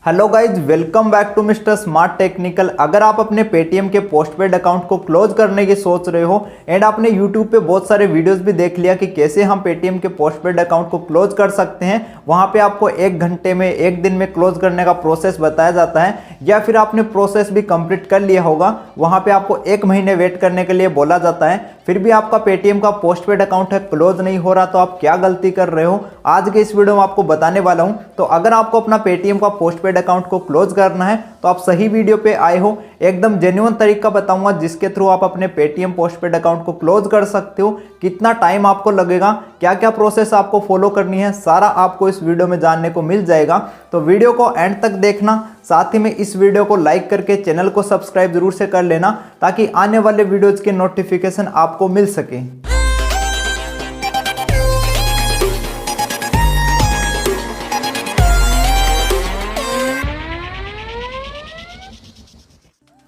Hello guys, welcome back to Mister Smart Technical. अगर आप अपने पेटीएम के पोस्टपेड अकाउंट को क्लोज करने की सोच रहे हो एंड आपने यूट्यूब पे बहुत सारे वीडियोस भी देख लिया कि कैसे हम पेटीएम के पोस्टपेड अकाउंट को क्लोज कर सकते हैं, वहां पे आपको 1 घंटे में 1 दिन में क्लोज करने का प्रोसेस बताया जाता है, या फिर आपने प्रोसेस भी कंप्लीट कर लिया होगा, वहां पे आपको 1 महीने वेट करने के लिए बोला जाता है, फिर भी आपका पेटीएम का पोस्टपेड अकाउंट है क्लोज नहीं हो रहा, तो आप क्या गलती कर रहे हो आज के इस वीडियो में आपको बताने वाला हूं। तो अगर आपको अपना पेटीएम का पोस्टपेड अकाउंट को क्लोज करना है तो आप सही वीडियो पे आए हो। एकदम जेन्युइन तरीका बताऊंगा जिसके थ्रू आप अपने पेटीएम पोस्टपेड अकाउंट को क्लोज कर सकते हो। कितना टाइम आपको लगेगा, क्या क्या प्रोसेस आपको फॉलो करनी है, सारा आपको इस वीडियो में जानने को मिल जाएगा। तो वीडियो को एंड तक देखना, साथ ही में इस वीडियो को लाइक करके चैनल को सब्सक्राइब जरूर से कर लेना ताकि आने वाले वीडियोज के नोटिफिकेशन आपको मिल सके।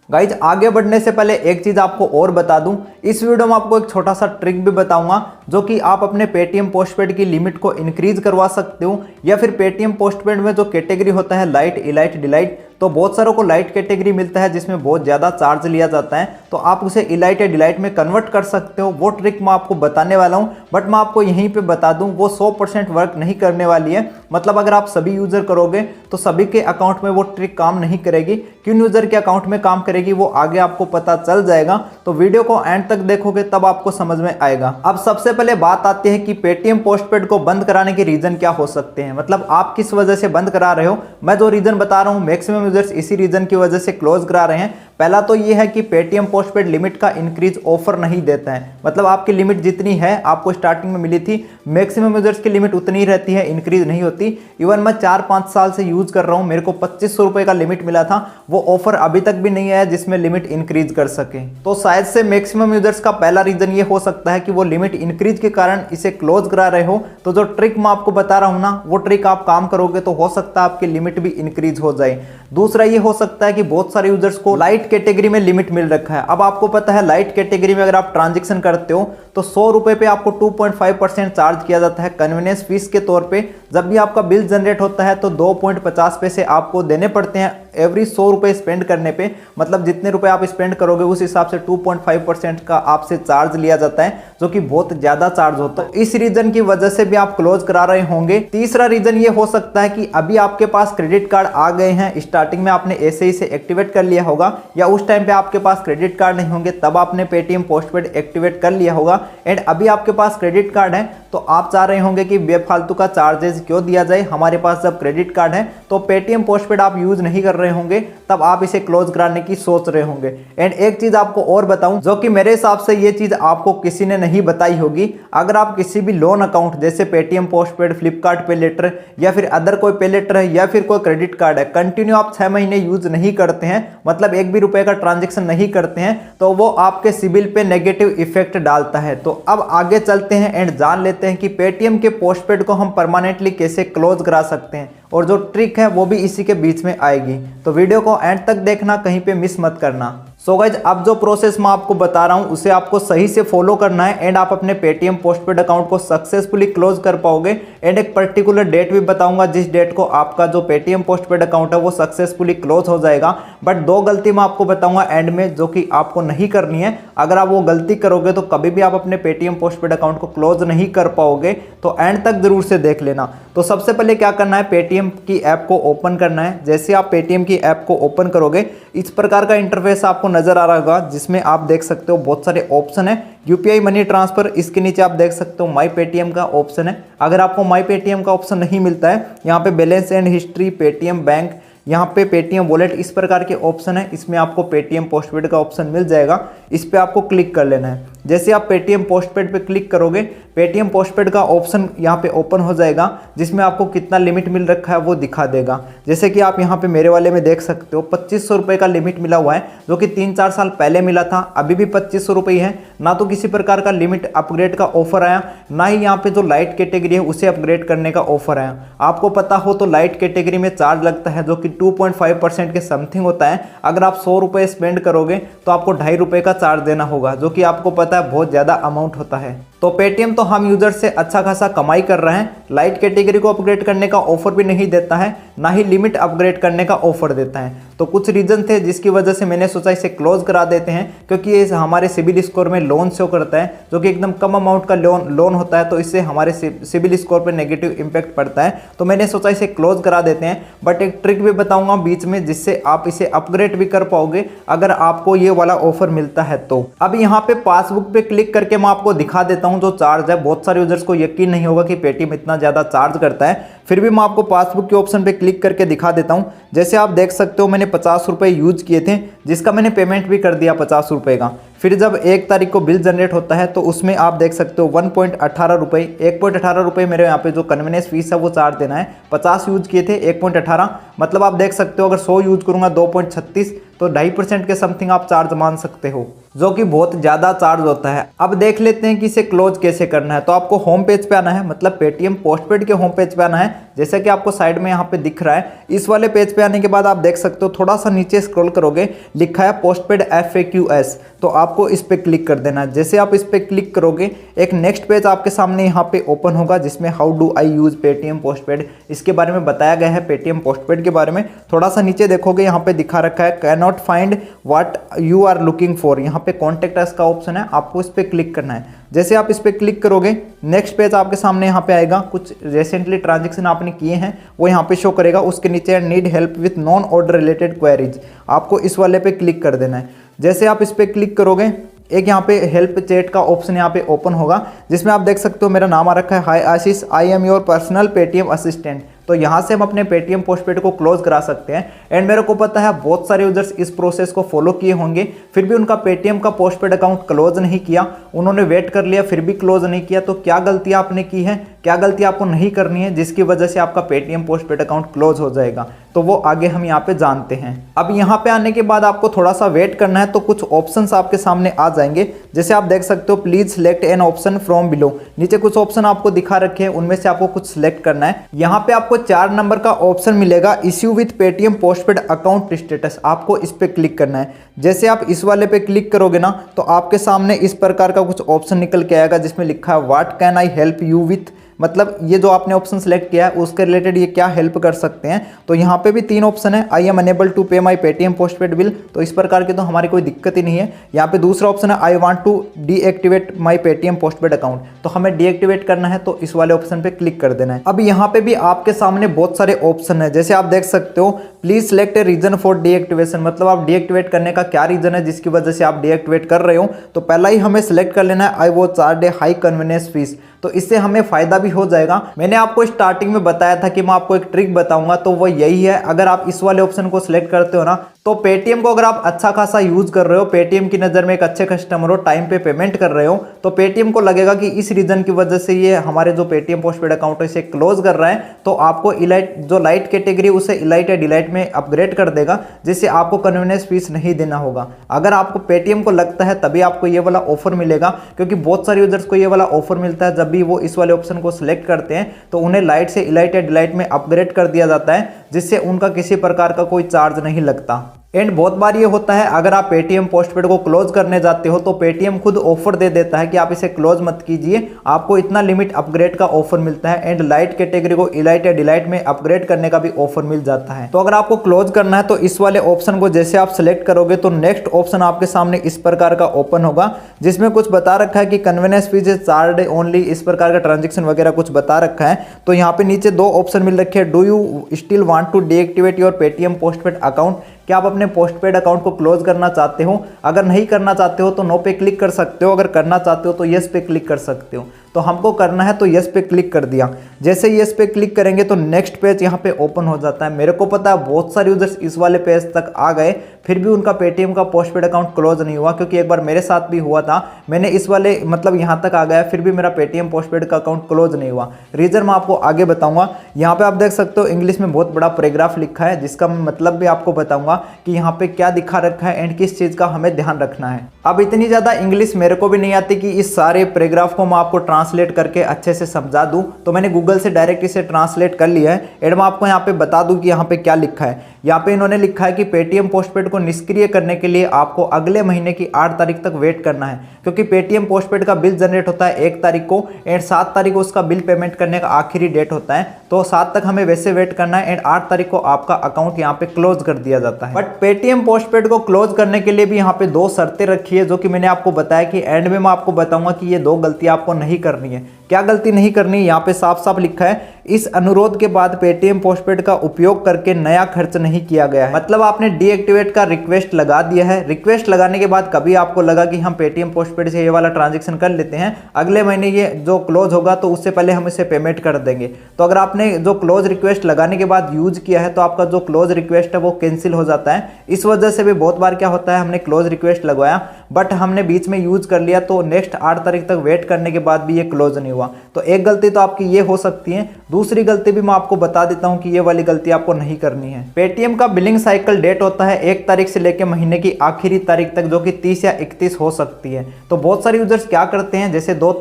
गाइज, आगे बढ़ने से पहले एक चीज आपको और बता दूं, इस वीडियो में आपको एक छोटा सा ट्रिक भी बताऊंगा जो कि आप अपने पेटीएम पोस्टपेड की लिमिट को इंक्रीज करवा सकते हो, या फिर पेटीएम पोस्टपेड में जो कैटेगरी होता है लाइट, इलाइट, डिलाइट, तो बहुत सारों को लाइट कैटेगरी मिलता है जिसमें बहुत ज़्यादा चार्ज लिया जाता है, तो आप उसे इलाइट या डिलाइट में कन्वर्ट कर सकते हो। वो ट्रिक मैं आपको बताने वाला हूं, बट मैं आपको यहीं पे बता दूं वो 100% वर्क नहीं करने वाली है। मतलब अगर आप सभी यूज़र करोगे तो सभी के अकाउंट में वो ट्रिक काम नहीं करेगी। किन यूज़र के अकाउंट में काम करेगी वो आगे आपको पता चल जाएगा, तो वीडियो को एंड तक देखोगे तब आपको समझ में आएगा। अब सबसे पहले बात आती है कि पेटीएम पोस्टपेड को बंद कराने के रीज़न क्या हो सकते हैं, मतलब आप किस वजह से बंद करा रहे हो। मैं जो रीज़न बता रहा हूँ मैक्सिमम यूजर्स इसी रीजन की वजह से क्लोज करा रहे हैं। पहला तो ये है कि पेटीएम पोस्टपेड लिमिट का इंक्रीज ऑफर नहीं देता है, मतलब आपकी लिमिट जितनी है आपको स्टार्टिंग में मिली थी, मैक्सिमम यूजर्स की लिमिट उतनी ही रहती है, इंक्रीज नहीं होती। इवन मैं 4-5 साल से यूज कर रहा हूँ, मेरे को 2500 रुपए का लिमिट मिला था, वो ऑफर अभी तक भी नहीं आया जिसमें लिमिट इंक्रीज कर सके। तो शायद से मैक्सिमम यूजर्स का पहला रीजन ये हो सकता है कि वो लिमिट इंक्रीज के कारण इसे क्लोज करा रहे हो। तो जो ट्रिक मैं आपको बता रहा हूँ ना, वो ट्रिक आप काम करोगे तो हो सकता है आपकी लिमिट भी इंक्रीज हो जाए। दूसरा ये हो सकता है कि बहुत सारे यूजर्स को लाइट कैटेगरी में लिमिट मिल रखा है। अब आपको पता है लाइट कैटेगरी में अगर आप ट्रांजैक्शन करते हो तो 100 रुपए पे आपको 2.5% चार्ज किया जाता है कन्वीनियंस फीस के तौर पे। जब भी आपका बिल जनरेट होता है तो 2.50 पैसे आपको देने पड़ते हैं एवरी 100 रुपए स्पेंड करने पे, मतलब जितने रुपए आप स्पेंड करोगे उस हिसाब से 2.5% का आपसे चार्ज लिया जाता है, जो कि बहुत ज्यादा चार्ज होता है। इस रीजन की वजह से भी आप क्लोज करा रहे होंगे। तीसरा रीजन ये हो सकता है कि अभी आपके पास क्रेडिट कार्ड आ गए हैं, स्टार्टिंग में आपने ऐसे ही से एक्टिवेट कर लिया होगा, या उस टाइम पे आपके पास क्रेडिट कार्ड नहीं होंगे तब आपने पेटीएम पोस्टपेड एक्टिवेट कर लिया होगा, एंड अभी आपके पास क्रेडिट कार्ड है तो आप चाह रहे होंगे कि बेफालतू का चार्जेस क्यों दिया जाए, हमारे पास जब क्रेडिट कार्ड है। तो पेटीएम पोस्टपेड आप यूज नहीं कर रहे होंगे तब आप इसे क्लोज कराने की सोच रहे होंगे। एंड एक चीज आपको और बताऊं, जो कि मेरे हिसाब से ये चीज आपको किसी ने नहीं बताई होगी, अगर आप किसी भी लोन अकाउंट जैसे पेटीएम पोस्टपेड, फ्लिपकार्ट पे लेटर, या फिर अदर कोई पे लेटर है, या फिर कोई क्रेडिट कार्ड है, कंटिन्यू आप 6 महीने यूज नहीं करते हैं, मतलब 1 भी रुपए का ट्रांजेक्शन नहीं करते हैं, तो वो आपके सिबिल पे नेगेटिव इफेक्ट डालता है। तो अब आगे चलते हैं एंड जान लेते हैं कि पेटीएम के पोस्टपेड को हम परमानेंटली कैसे क्लोज करा सकते हैं, और जो ट्रिक है वो भी इसी के बीच में आएगी। तो वीडियो को एंड तक देखना, कहीं पे मिस मत करना। सो गाइज, अब जो प्रोसेस मैं आपको बता रहा हूं उसे आपको सही से फॉलो करना है एंड आप अपने पेटीएम पोस्टपेड अकाउंट को सक्सेसफुली क्लोज कर पाओगे। एंड एक पर्टिकुलर डेट भी बताऊंगा जिस डेट को आपका जो पेटीएम पोस्टपेड अकाउंट है वो सक्सेसफुली क्लोज हो जाएगा। बट 2 गलती मैं आपको बताऊंगा एंड में जो कि आपको नहीं करनी है। अगर आप वो गलती करोगे तो कभी भी आप अपने पेटीएम पोस्टपेड अकाउंट को क्लोज नहीं कर पाओगे, तो एंड तक जरूर से देख लेना। तो सबसे पहले क्या करना है, पेटीएम की ऐप को ओपन करना है। जैसे आप पेटीएम की ऐप को ओपन करोगे इस प्रकार का इंटरफेस आपको नजर आ रहा होगा, जिसमें आप देख सकते हो बहुत सारे ऑप्शन है। यूपीआई मनी ट्रांसफर, इसके नीचे आप देख सकते हो माई पेटीएम का ऑप्शन है। अगर आपको माई पेटीएम का ऑप्शन नहीं मिलता है, यहाँ पे balance and history, Paytm bank, यहाँ पे पेटीएम वॉलेट, इस प्रकार के ऑप्शन है। इसमें आपको पेटीएम पोस्टपेड का ऑप्शन मिल जाएगा, इस पे आपको क्लिक कर लेना है। जैसे आप पेटीएम पोस्टपेड पे क्लिक करोगे, पेटीएम पोस्टपेड का ऑप्शन यहाँ पे ओपन हो जाएगा, जिसमें आपको कितना लिमिट मिल रखा है वो दिखा देगा। जैसे कि आप यहाँ पे मेरे वाले में देख सकते हो 2500 रुपये का लिमिट मिला हुआ है, जो कि 3-4 साल पहले मिला था, अभी भी 2500 रुपये है। ना तो किसी प्रकार का लिमिट अपग्रेड का ऑफर आया, ना ही यहाँ पे जो लाइट कैटेगरी है उसे अपग्रेड करने का ऑफर आया। आपको पता हो तो लाइट कैटेगरी में चार्ज लगता है जो कि 2.5% के समथिंग होता है। अगर आप 100 रुपये स्पेंड करोगे तो आपको 2.5 रुपये का चार्ज देना होगा, जो कि आपको पता है बहुत ज़्यादा अमाउंट होता है। तो पेटीएम तो हम यूजर से अच्छा खासा कमाई कर रहे हैं, लाइट कैटेगरी को अपग्रेड करने का ऑफर भी नहीं देता है, ना ही लिमिट अपग्रेड करने का ऑफर देता है। तो कुछ रीजन थे जिसकी वजह से मैंने सोचा इसे क्लोज करा देते हैं, क्योंकि ये हमारे सिबिल स्कोर में लोन शो करता है, जो कि एकदम कम अमाउंट का लोन होता है, तो इससे हमारे सिबिल स्कोर पर नेगेटिव इंपैक्ट पड़ता है। तो मैंने सोचा इसे क्लोज करा देते हैं। बट एक ट्रिक भी बताऊंगा बीच में, जिससे आप इसे अपग्रेड भी कर पाओगे अगर आपको ये वाला ऑफर मिलता है। तो अब यहाँ पे पासबुक पे क्लिक करके मैं आपको दिखा देता हूँ जो चार्ज है। बहुत सारे यूजर्स को यकीन नहीं होगा कि पेटीएम इतना ज्यादा चार्ज करता है, फिर भी मैं आपको पासबुक के ऑप्शन पे क्लिक करके दिखा देता हूँ। जैसे आप देख सकते हो मैंने 50 रुपये यूज किए थे, जिसका मैंने पेमेंट भी कर दिया 50 रुपये का। फिर जब 1 तारीख को बिल जनरेट होता है तो उसमें आप देख सकते हो 1.18 रुपये, 1.18 रुपये मेरे यहाँ पे जो कन्वीनियंस फीस है वो चार्ज देना है। 50 यूज किए थे 1.18, मतलब आप देख सकते हो अगर 100 यूज करूँगा 2.36, तो 2.5% के समथिंग आप चार्ज मान सकते हो, जो कि बहुत ज़्यादा चार्ज होता है। अब देख लेते हैं कि इसे क्लोज कैसे करना है। तो आपको होम पेज पे आना है, मतलब पेटीएम पोस्टपेड के होम पेज पे आना है, जैसे कि आपको साइड में यहाँ पे दिख रहा है। इस वाले पेज पे आने के बाद आप देख सकते हो थोड़ा सा नीचे स्क्रॉल करोगे, लिखा है पोस्टपेड FAQs, तो आपको इस पे क्लिक कर देना है। जैसे आप इस पे क्लिक करोगे एक नेक्स्ट पेज आपके सामने यहाँ पे ओपन होगा, जिसमें how do I use Paytm postpaid, इसके बारे में बताया गया है। पेटीएम पोस्टपेड के बारे में थोड़ा सा नीचे देखोगे, यहाँ पे दिखा रखा है can not find what you are looking for, यहाँ पे कॉन्टेक्ट अस का ऑप्शन है, आपको इस पे क्लिक करना है। जैसे आप इस पे क्लिक करोगे नेक्स्ट पेज आपके सामने यहाँ पे आएगा। कुछ रिसेंटली ट्रांजेक्शन आपने किए हैं वो यहाँ पे शो करेगा, उसके नीचे need help with non order related queries, आपको इस वाले पे क्लिक कर देना है। जैसे आप इस पे क्लिक करोगे एक यहाँ पे हेल्प चैट का ऑप्शन यहाँ पे ओपन होगा, जिसमें आप देख सकते हो मेरा नाम आ रखा है, hi Ashish, I am your personal Paytm assistant. तो यहाँ से हम अपने पेटीएम पोस्टपेड को क्लोज करा सकते हैं। एंड मेरे को पता है बहुत सारे यूजर्स इस प्रोसेस को फॉलो किए होंगे, फिर भी उनका पेटीएम का पोस्टपेड अकाउंट क्लोज नहीं किया, उन्होंने वेट कर लिया फिर भी क्लोज नहीं किया। तो क्या गलती आपने की है, क्या गलती आपको नहीं करनी है जिसकी वजह से आपका पेटीएम पोस्टपेड अकाउंट क्लोज हो जाएगा, तो वो आगे हम यहाँ पे जानते हैं। अब यहाँ पे आने के बाद आपको थोड़ा सा वेट करना है, तो कुछ ऑप्शंस आपके सामने आ जाएंगे। जैसे आप देख सकते हो please select an option from below, नीचे कुछ ऑप्शन आपको दिखा रखे हैं, उनमें से आपको कुछ सिलेक्ट करना है। यहाँ पे आपको 4 नंबर का ऑप्शन मिलेगा, issue with Paytm postpaid account status, आपको इस पे क्लिक करना है। जैसे आप इस वाले पे क्लिक करोगे ना, तो आपके सामने इस प्रकार का कुछ ऑप्शन निकल के आएगा, जिसमें लिखा है what can I help you with, मतलब ये जो आपने ऑप्शन सेलेक्ट किया है उसके रिलेटेड ये क्या हेल्प कर सकते हैं। तो यहाँ पे भी 3 ऑप्शन है, आई एम अनेबल टू पे माई पेटीएम पोस्टपेड बिल, तो इस प्रकार की तो हमारी कोई दिक्कत ही नहीं है। यहाँ पे दूसरा ऑप्शन है, I want to deactivate my Paytm postpaid account, तो हमें डीएक्टिवेट करना है, तो इस वाले ऑप्शन पे क्लिक कर देना है। अब यहाँ पे भी आपके सामने बहुत सारे ऑप्शन है, जैसे आप देख सकते हो please select a reason for deactivation, मतलब आप डीएक्टिवेट करने का क्या रीजन है जिसकी वजह से आप डीएक्टिवेट कर रहे हो। तो पहला ही हमें सेलेक्ट कर लेना है, आई वो चार्ज ए हाई कन्वीनियंस फीस, तो इससे हमें फायदा भी हो जाएगा। मैंने आपको स्टार्टिंग में बताया था कि मैं आपको एक ट्रिक बताऊंगा, तो वो यही है, अगर आप इस वाले ऑप्शन को सिलेक्ट करते हो ना, तो पेटीएम को अगर आप अच्छा खासा यूज कर रहे हो, पेटीएम की नज़र में एक अच्छे कस्टमर हो, टाइम पे पेमेंट कर रहे हो, तो पेटीएम को लगेगा कि इस रीजन की वजह से ये हमारे जो पेटीएम पोस्टपेड अकाउंट है इसे क्लोज कर रहा है, तो आपको इलाइट जो लाइट कैटेगरी उसे इलाइट या डिलाइट में अपग्रेड कर देगा, जिससे आपको कन्वीनियंस फीस नहीं देना होगा। अगर आपको पेटीएम को लगता है तभी आपको ये वाला ऑफर मिलेगा, क्योंकि बहुत सारे यूजर्स को ये वाला ऑफर मिलता है जब भी वो इस वाले ऑप्शन को सिलेक्ट करते हैं, तो उन्हें लाइट से इलाइट या डिलाइट में अपग्रेड कर दिया जाता है, जिससे उनका किसी प्रकार का कोई चार्ज नहीं लगता। एंड बहुत बार ये होता है, अगर आप पेटीएम पोस्टपेड को क्लोज करने जाते हो तो पेटीएम खुद ऑफर दे देता है कि आप इसे क्लोज मत कीजिए, आपको इतना लिमिट अपग्रेड का ऑफर मिलता है। एंड लाइट कैटेगरी को इलाइट या डिलाइट में अपग्रेड करने का भी ऑफर मिल जाता है। तो अगर आपको क्लोज करना है तो इस वाले ऑप्शन को जैसे आप सिलेक्ट करोगे, तो नेक्स्ट ऑप्शन आपके सामने इस प्रकार का ओपन होगा, जिसमें कुछ बता रखा है कि कन्वीनियंस फीस चार्ज ओनली, इस प्रकार का ट्रांजेक्शन वगैरह कुछ बता रखा है। तो यहाँ पे नीचे 2 ऑप्शन मिल रखे हैं, do you still want to deactivate your Paytm postpaid account, क्या आप अपने पोस्टपेड अकाउंट को क्लोज करना चाहते हो। अगर नहीं करना चाहते हो तो नो पे क्लिक कर सकते हो, अगर करना चाहते हो तो यस पे क्लिक कर सकते हो। तो हमको करना है तो यस पे क्लिक कर दिया। जैसे यस पे क्लिक करेंगे तो नेक्स्ट पेज यहाँ पे ओपन हो जाता है। मेरे को पता है बहुत सारे यूजर्स इस वाले पेज तक आ गए, फिर भी उनका पेटीएम का पोस्टपेड अकाउंट क्लोज नहीं हुआ, क्योंकि एक बार मेरे साथ भी हुआ था। मैंने इस वाले मतलब यहाँ तक आ गया, फिर भी मेरा पेटीएम पोस्टपेड का अकाउंट क्लोज नहीं हुआ। रीजन मैं आपको आगे बताऊंगा। यहाँ पे आप देख सकते हो इंग्लिश में बहुत बड़ा पैराग्राफ लिखा है, जिसका मतलब भी आपको बताऊंगा कि यहाँ पे क्या दिखा रखा है एंड किस चीज का हमें ध्यान रखना है। अब इतनी ज्यादा इंग्लिश मेरे को भी नहीं आती कि इस सारे पैराग्राफ को मैं आपको ट्रांसलेट करके अच्छे से समझा दूं, तो मैंने गूगल से डायरेक्ट इसे ट्रांसलेट कर लिया है। एंड मैं आपको यहाँ पे बता दूं कि यहाँ पे क्या लिखा है। यहाँ पे इन्होंने लिखा है कि पेटीएम पोस्टपेड को निष्क्रिय करने के लिए आपको अगले महीने की 8 तारीख तक वेट करना है, क्योंकि पेटीएम पोस्टपेड का बिल जनरेट होता है 1 तारीख को एंड 7 तारीख को उसका बिल पेमेंट करने का आखिरी डेट होता है। तो 7 तक हमें वैसे वेट करना है एंड 8 तारीख को आपका अकाउंट यहाँ पे क्लोज कर दिया जाता है। बट पेटीएम पोस्टपेड को क्लोज करने के लिए भी यहाँ पे 2 शर्तें रखी है, जो कि मैंने आपको बताया कि एंड में मैं आपको बताऊंगा कि ये 2 गलतियां आपको नहीं करनी है। क्या गलती नहीं करनी है, यहाँ पे साफ साफ लिखा है, इस अनुरोध के बाद पेटीएम पोस्टपेड का उपयोग करके नया खर्च नहीं किया गया है। मतलब आपने डीएक्टिवेट का रिक्वेस्ट लगा दिया है। रिक्वेस्ट लगाने के बाद कभी आपको लगा कि हम पेटीएम पोस्टपेड से ये वाला ट्रांजेक्शन कर लेते हैं, अगले महीने ये जो क्लोज होगा तो उससे पहले हम इसे पेमेंट कर देंगे। तो अगर आपने जो क्लोज रिक्वेस्ट लगाने के बाद यूज किया है तो आपका जो क्लोज रिक्वेस्ट है वो कैंसिल हो जाता है। इस वजह से भी बहुत बार क्या होता है, हमने क्लोज रिक्वेस्ट लगवाया बट हमने बीच में यूज कर लिया तो नेक्स्ट 8 तारीख तक वेट करने के बाद भी ये क्लोज नहीं हुआ। तो एक गलती तो आपकी ये हो सकती है। दूसरी गलती भी मैं आपको बता देता हूं कि ये वाली गलती आपको नहीं करनी है। पेटीएम का बिलिंग साइकिल डेट होता है 1 तारीख से लेकर महीने की आखिरी तारीख तक, जो कि 30 या 31 हो सकती है। तो बहुत सारे यूजर्स क्या करते हैं, जैसे 2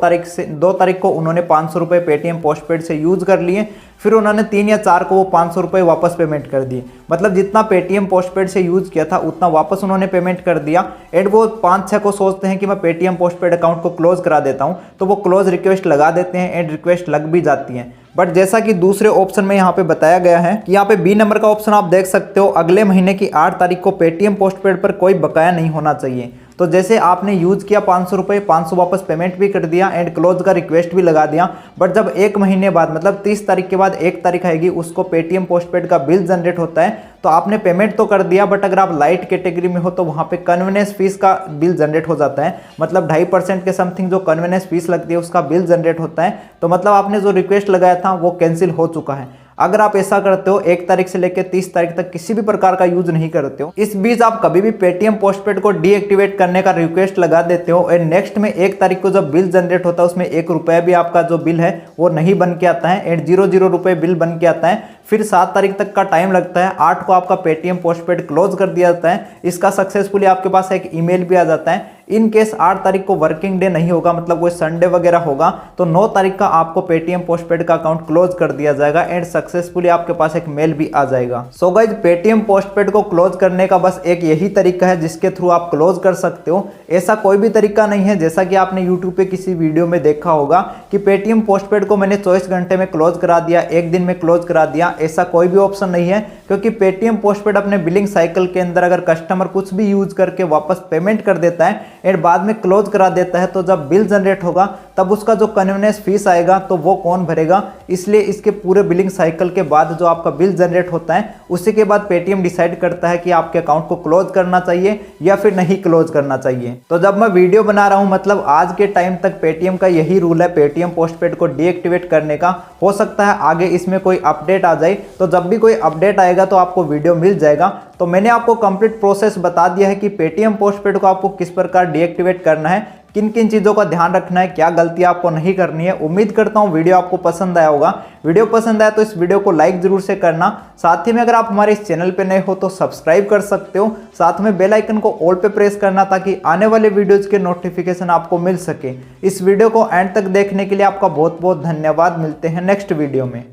तारीख को उन्होंने 500 रुपये पेटीएम पोस्टपेड से यूज कर लिए, फिर उन्होंने 3 या 4 को वो 500 रुपये वापस पेमेंट कर दिए। मतलब जितना पेटीएम पोस्टपेड से यूज किया था उतना वापस उन्होंने पेमेंट कर दिया एंड वो 5-6 को सोचते हैं कि मैं पेटीएम पोस्टपेड अकाउंट को क्लोज करा देता हूं, तो वो क्लोज रिक्वेस्ट लगा देते हैं एंड रिक्वेस्ट लग भी जाती है। बट जैसा कि दूसरे ऑप्शन में यहाँ पे बताया गया है कि यहाँ पे बी नंबर का ऑप्शन आप देख सकते हो, अगले महीने की 8 तारीख को पेटीएम पोस्टपेड पर कोई बकाया नहीं होना चाहिए। तो जैसे आपने यूज किया 500 रुपये, 500 वापस पेमेंट भी कर दिया एंड क्लोज का रिक्वेस्ट भी लगा दिया, बट जब 1 महीने बाद मतलब 30 तारीख के बाद 1 तारीख आएगी उसको पेटीएम पोस्टपेड का बिल जनरेट होता है, तो आपने पेमेंट तो कर दिया बट अगर आप लाइट कैटेगरी में हो तो वहाँ पे कन्वीनियंस फीस का बिल जनरेट हो जाता है। मतलब 2.5% के समथिंग जो कन्वीनियंस फीस लगती है उसका बिल जनरेट होता है। तो मतलब आपने जो रिक्वेस्ट लगाया था वो कैंसिल हो चुका है। अगर आप ऐसा करते हो 1 तारीख से लेकर 30 तारीख तक किसी भी प्रकार का यूज नहीं करते हो, इस बीच आप कभी भी पेटीएम पोस्टपेड को डीएक्टिवेट करने का रिक्वेस्ट लगा देते हो एंड नेक्स्ट में 1 तारीख को जब बिल जनरेट होता है उसमें 1 रुपया भी आपका जो बिल है वो नहीं बन के आता है एंड 0 रुपये बिल बन के आता है। फिर 7 तारीख तक का टाइम लगता है, 8 को आपका पेटीएम पोस्टपेड क्लोज कर दिया जाता है। इसका सक्सेसफुली आपके पास एक ईमेल भी आ जाता है। इन केस 8 तारीख को वर्किंग डे नहीं होगा, मतलब कोई संडे वगैरह होगा, तो 9 तारीख का आपको पेटीएम पोस्टपेड का अकाउंट क्लोज कर दिया जाएगा एंड सक्सेसफुली आपके पास एक मेल भी आ जाएगा। सो गाइस, पेटीएम पोस्टपेड को क्लोज करने का बस एक यही तरीका है जिसके थ्रू आप क्लोज कर सकते हो। ऐसा कोई भी तरीका नहीं है, जैसा कि आपने यूट्यूब पे किसी वीडियो में देखा होगा कि पेटीएम पोस्टपेड को मैंने 24 घंटे में क्लोज करा दिया, 1 दिन में क्लोज करा दिया। ऐसा कोई भी ऑप्शन नहीं है, क्योंकि पेटीएम पोस्टपेड अपने बिलिंग साइकिल के अंदर अगर कस्टमर कुछ भी यूज करके वापस पेमेंट कर देता है एंड बाद में क्लोज करा देता है, तो जब बिल जनरेट होगा तब उसका जो कन्वीनियंस फीस आएगा तो वो कौन भरेगा। इसलिए इसके पूरे बिलिंग साइकिल के बाद जो आपका बिल जनरेट होता है उसी के बाद पेटीएम डिसाइड करता है कि आपके अकाउंट को क्लोज करना चाहिए या फिर नहीं क्लोज करना चाहिए। तो जब मैं वीडियो बना रहा हूं, मतलब आज के टाइम तक पेटीएम का यही रूल है पेटीएम पोस्टपेड को डीएक्टिवेट करने का। हो सकता है आगे इसमें कोई अपडेट आ जाए, तो जब भी कोई अपडेट आएगा तो आपको वीडियो मिल जाएगा। तो मैंने आपको कंप्लीट प्रोसेस बता दिया है कि पेटीएम पोस्टपेड को आपको किस प्रकार डीएक्टिवेट करना है, किन किन चीज़ों का ध्यान रखना है, क्या गलती आपको नहीं करनी है। उम्मीद करता हूं वीडियो आपको पसंद आया होगा। वीडियो पसंद आया तो इस वीडियो को लाइक जरूर से करना। साथ ही में अगर आप हमारे इस चैनल पे नए हो तो सब्सक्राइब कर सकते हो। साथ में बेल आइकन को ऑल पे प्रेस करना ताकि आने वाले वीडियोज के नोटिफिकेशन आपको मिल सके। इस वीडियो को एंड तक देखने के लिए आपका बहुत बहुत धन्यवाद। मिलते हैं नेक्स्ट वीडियो में।